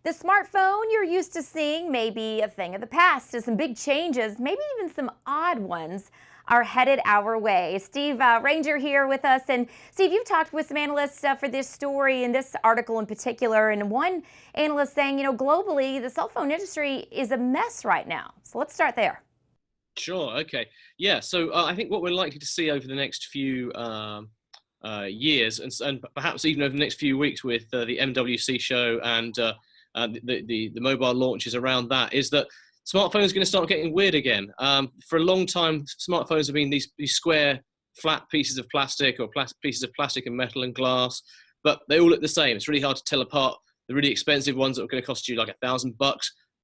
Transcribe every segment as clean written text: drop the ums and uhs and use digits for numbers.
The smartphone you're used to seeing may be a thing of the past, as some big changes, maybe even some odd ones, are headed our way. Steve Ranger here with us. And Steve, you've talked with some analysts for this story and this article in particular. And one analyst saying, globally, the cell phone industry is a mess right now. So let's start there. Sure. Okay. Yeah. So I think what we're likely to see over the next few years, and perhaps even over the next few weeks, with the MWC show and the mobile launches around that, is that smartphones are going to start getting weird again. For a long time, smartphones have been these square, flat pieces of plastic, or pieces of plastic and metal and glass, but they all look the same. It's really hard to tell apart the really expensive ones that are going to cost you like $1,000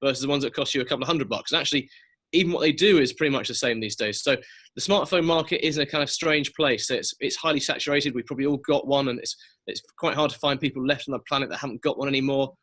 versus the ones that cost you a couple of $100. And actually, even what they do is pretty much the same these days. So the smartphone market is in a kind of strange place. It's highly saturated. We've probably all got one, and it's quite hard to find people left on the planet that haven't got one anymore.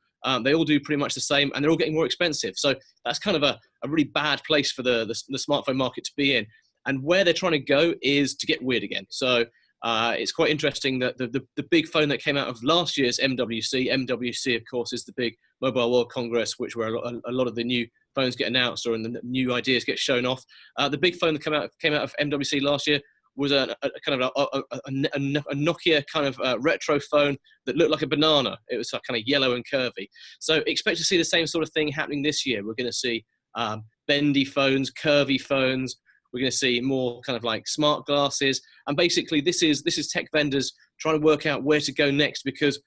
They all do pretty much the same, and they're all getting more expensive. So that's kind of a really bad place for the smartphone market to be in. And where they're trying to go is to get weird again. So it's quite interesting that the big phone that came out of last year's MWC, of course, is the big Mobile World Congress, where a lot of the new phones get announced, or the new ideas get shown off. The big phone that came out of MWC last year was a kind of a Nokia kind of retro phone that looked like a banana. It was kind of yellow and curvy. So expect to see the same sort of thing happening this year. We're going to see bendy phones, curvy phones. We're going to see more kind of like smart glasses. And basically, this is tech vendors trying to work out where to go next, because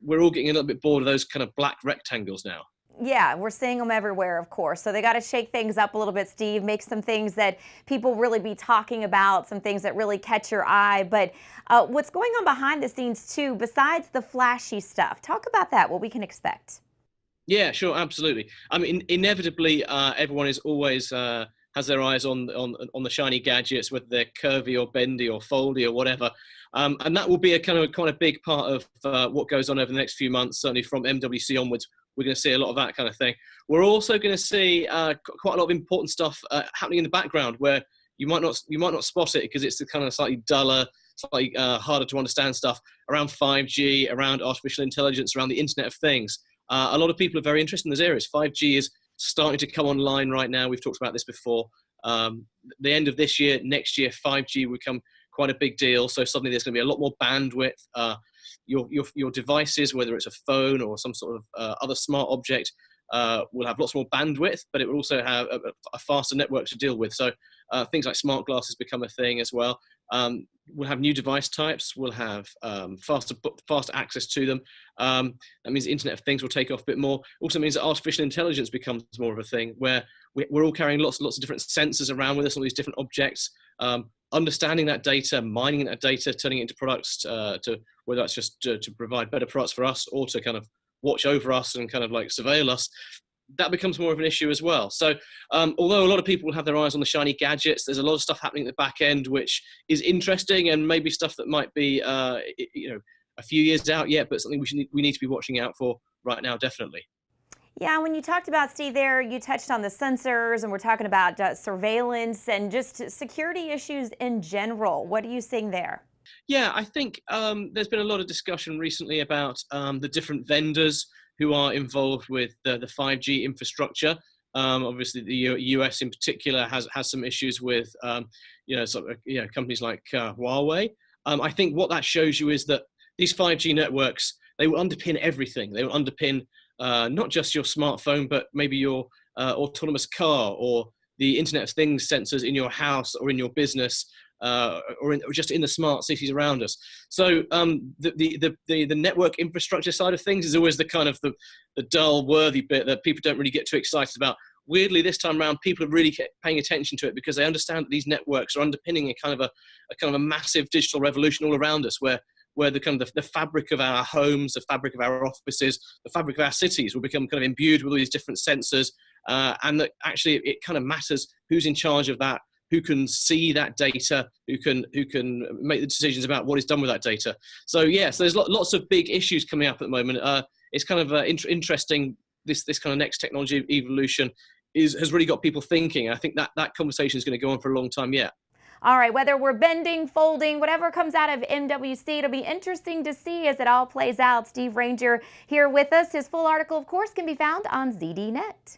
we're all getting a little bit bored of those kind of black rectangles now. Yeah, we're seeing them everywhere, of course. So they got to shake things up a little bit, Steve, make some things that people really be talking about, some things that really catch your eye. But what's going on behind the scenes, too, besides the flashy stuff? Talk about that, what we can expect. Yeah, sure, absolutely. I mean, inevitably, everyone is always has their eyes on the shiny gadgets, whether they're curvy or bendy or foldy or whatever. And that will be a kind of big part of what goes on over the next few months, certainly from MWC onwards. We're going to see a lot of that kind of thing. We're also going to see quite a lot of important stuff happening in the background, where you might not spot it because it's the kind of slightly duller, slightly harder to understand stuff around 5G, around artificial intelligence, around the Internet of Things. A lot of people are very interested in those areas. 5G is starting to come online right now. We've talked about this before. The end of this year, next year, 5G will become quite a big deal. So suddenly there's going to be a lot more bandwidth. Your devices, whether it's a phone or some sort of other smart object, will have lots more bandwidth, but it will also have a faster network to deal with. So things like smart glasses become a thing as well. We'll have new device types. We'll have faster access to them. That means the Internet of Things will take off a bit more. Also means that artificial intelligence becomes more of a thing, where we're all carrying lots of different sensors around with us, all these different objects. Understanding that data, mining that data, turning it into products to whether that's just to provide better products for us, or to kind of watch over us and kind of like surveil us, that becomes more of an issue as well. So although a lot of people will have their eyes on the shiny gadgets, there's a lot of stuff happening at the back end which is interesting, and maybe stuff that might be a few years out yet, but something we need to be watching out for right now, definitely. Yeah, when you talked about, Steve, there, you touched on the sensors, and we're talking about surveillance and just security issues in general. What are you seeing there? Yeah, I think there's been a lot of discussion recently about the different vendors who are involved with the 5G infrastructure. Obviously, the US in particular has some issues with companies like Huawei. I think what that shows you is that these 5G networks, they will underpin everything. They will underpin not just your smartphone, but maybe your autonomous car, or the Internet of Things sensors in your house or in your business, or just in the smart cities around us. So the network infrastructure side of things is always the kind of the dull, worthy bit that people don't really get too excited about. Weirdly, this time around, people are really paying attention to it, because they understand that these networks are underpinning a kind of a massive digital revolution all around us, where the kind of the fabric of our homes, the fabric of our offices, the fabric of our cities will become kind of imbued with all these different sensors, and that actually it kind of matters who's in charge of that, who can see that data, who can make the decisions about what is done with that data. So yes, there's lots of big issues coming up at the moment. It's kind of interesting. This kind of next technology evolution has really got people thinking. I think that conversation is going to go on for a long time yet. All right, whether we're bending, folding, whatever comes out of MWC, it'll be interesting to see as it all plays out. Steve Ranger here with us. His full article, of course, can be found on ZDNet.